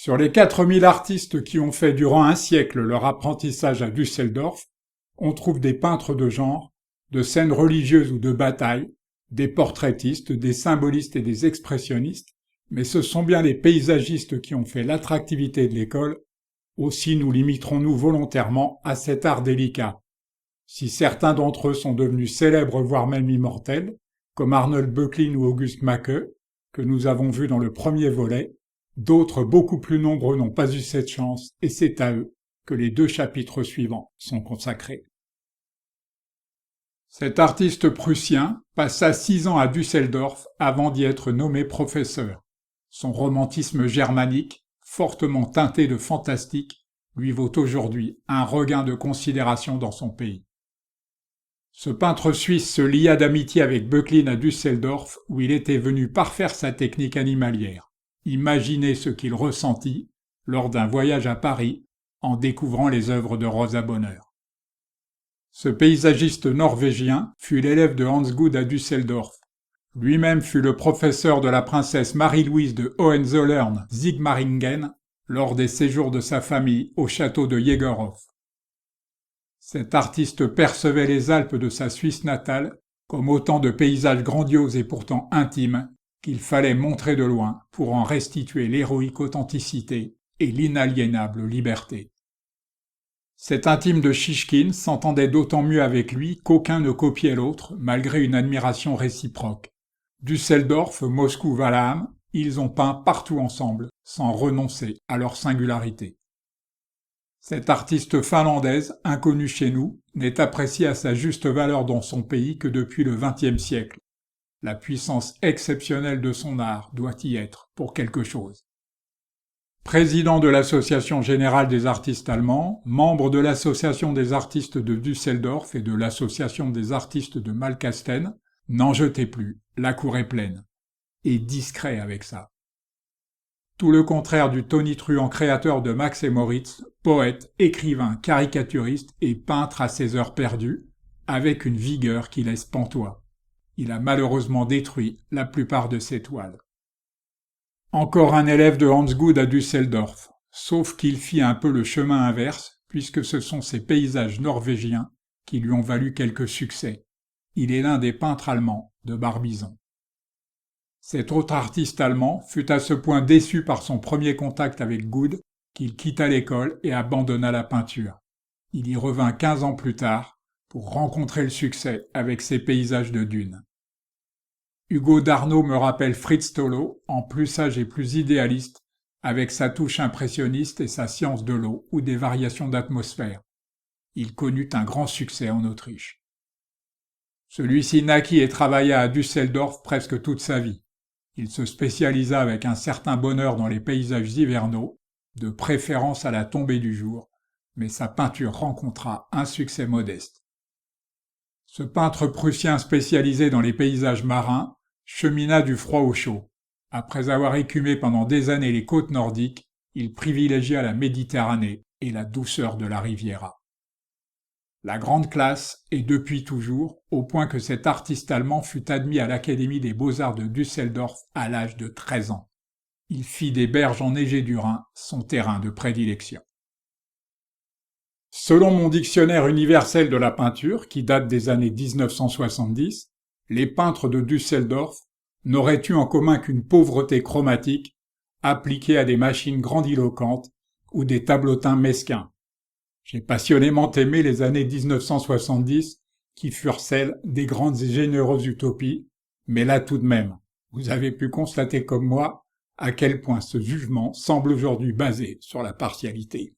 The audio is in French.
Sur les 4000 artistes qui ont fait durant un siècle leur apprentissage à Düsseldorf, on trouve des peintres de genre, de scènes religieuses ou de bataille, des portraitistes, des symbolistes et des expressionnistes, mais ce sont bien les paysagistes qui ont fait l'attractivité de l'école. Aussi nous limiterons-nous volontairement à cet art délicat. Si certains d'entre eux sont devenus célèbres voire même immortels, comme Arnold Böcklin ou August Macke, que nous avons vus dans le premier volet, d'autres beaucoup plus nombreux n'ont pas eu cette chance et c'est à eux que les 2 chapitres suivants sont consacrés. Cet artiste prussien passa 6 ans à Düsseldorf avant d'y être nommé professeur. Son romantisme germanique, fortement teinté de fantastique, lui vaut aujourd'hui un regain de considération dans son pays. Ce peintre suisse se lia d'amitié avec Böcklin à Düsseldorf où il était venu parfaire sa technique animalière. Imaginez ce qu'il ressentit lors d'un voyage à Paris en découvrant les œuvres de Rosa Bonheur. Ce paysagiste norvégien fut l'élève de Hans Gude à Düsseldorf. Lui-même fut le professeur de la princesse Marie-Louise de Hohenzollern-Sigmaringen lors des séjours de sa famille au château de Jägerhof. Cet artiste percevait les Alpes de sa Suisse natale comme autant de paysages grandioses et pourtant intimes qu'il fallait montrer de loin pour en restituer l'héroïque authenticité et l'inaliénable liberté. Cet intime de Chichkine s'entendait d'autant mieux avec lui qu'aucun ne copiait l'autre, malgré une admiration réciproque. Düsseldorf, Moscou, Valham, ils ont peint partout ensemble, sans renoncer à leur singularité. Cette artiste finlandaise, inconnue chez nous, n'est appréciée à sa juste valeur dans son pays que depuis le XXe siècle. La puissance exceptionnelle de son art doit y être pour quelque chose. Président de l'Association générale des artistes allemands, membre de l'Association des artistes de Düsseldorf et de l'Association des artistes de Malkasten, n'en jetez plus, la cour est pleine. Et discret avec ça. Tout le contraire du tonitruant créateur de Max et Moritz, poète, écrivain, caricaturiste et peintre à ses heures perdues, avec une vigueur qui laisse pantois. Il a malheureusement détruit la plupart de ses toiles. Encore un élève de Hans Gude à Düsseldorf, sauf qu'il fit un peu le chemin inverse, puisque ce sont ces paysages norvégiens qui lui ont valu quelques succès. Il est l'un des peintres allemands de Barbizon. Cet autre artiste allemand fut à ce point déçu par son premier contact avec Gude qu'il quitta l'école et abandonna la peinture. Il y revint 15 ans plus tard pour rencontrer le succès avec ses paysages de dunes. Hugo Darnaud me rappelle Fritz Tolo, en plus sage et plus idéaliste, avec sa touche impressionniste et sa science de l'eau ou des variations d'atmosphère. Il connut un grand succès en Autriche. Celui-ci naquit et travailla à Düsseldorf presque toute sa vie. Il se spécialisa avec un certain bonheur dans les paysages hivernaux, de préférence à la tombée du jour, mais sa peinture rencontra un succès modeste. Ce peintre prussien spécialisé dans les paysages marins chemina du froid au chaud. Après avoir écumé pendant des années les côtes nordiques, il privilégia la Méditerranée et la douceur de la Riviera. La grande classe est depuis toujours, au point que cet artiste allemand fut admis à l'Académie des Beaux-Arts de Düsseldorf à l'âge de 13 ans. Il fit des berges enneigées du Rhin son terrain de prédilection. Selon mon dictionnaire universel de la peinture, qui date des années 1970, les peintres de Düsseldorf n'auraient eu en commun qu'une pauvreté chromatique appliquée à des machines grandiloquentes ou des tableautins mesquins. J'ai passionnément aimé les années 1970 qui furent celles des grandes et généreuses utopies, mais là tout de même, vous avez pu constater comme moi à quel point ce jugement semble aujourd'hui basé sur la partialité.